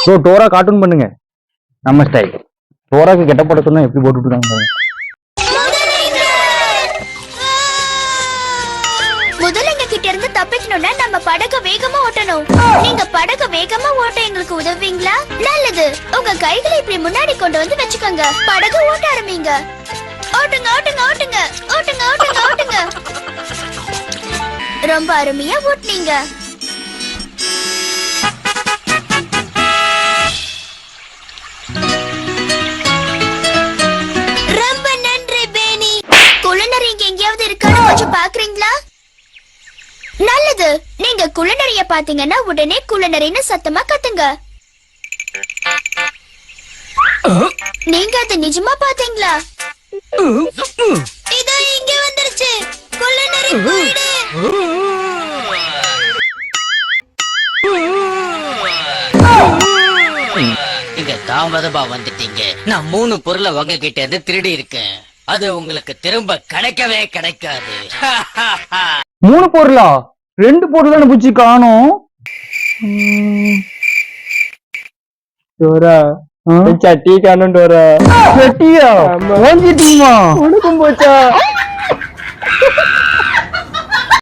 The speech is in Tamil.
ஸோ டோரா கார்ட்டூன் பண்ணுங்க நம்ம ஸ்டைல். டோராக்கு கெட்ட போட சொன்னா எப்படி போட்டு விட்டுருக்காங்க. முதலைங்க கிட்ட இருந்து தப்பிக்கணும்னா நம்ம படக வேகமா ஓட்டணும். நீங்க படக வேகமா ஓட்ட எங்களுக்கு உதவுவீங்களா? நல்லது. உங்க கைகளை இப்படி முன்னாடி கொண்டு வந்து வச்சுக்கோங்க. படகு ஓட்ட ஆரம்பிங்க. ஓட்டுங்க ஓட்டுங்க ஓட்டுங்க ஓட்டுங்க ஓட்டுங்க ஓட்டுங்க. ரொம்ப அருமையா ஓட்டுனீங்க. ரொம்ப நன்றி பேனி. குள்ளநரி இங்க எங்கேயாவது இருக்கான்னு கொஞ்சம் பாக்குறீங்களா? நல்லது. நீங்க குள்ளநரிய பாத்தீங்கன்னா உடனே குள்ளநரின்னு சத்தமா கத்துங்க. நீங்க அது நிஜமா பாத்தீங்களா? இதோ இங்க வந்துருச்சு. குள்ளநரி போயிடு. நீங்க தாமதமா வந்துட்டீங்க. நான் 3 பொருளை உங்ககிட்ட இருந்து திருடி இருக்கேன். அது உங்களுக்கு திரும்ப கிடைக்கவே கிடைக்காது. 3 பொருளா? 2 பொருள் தானே பூச்சி காணும். டோரா சட்டி காணும். டோரா சட்டியா? உனக்கும் போச்சா?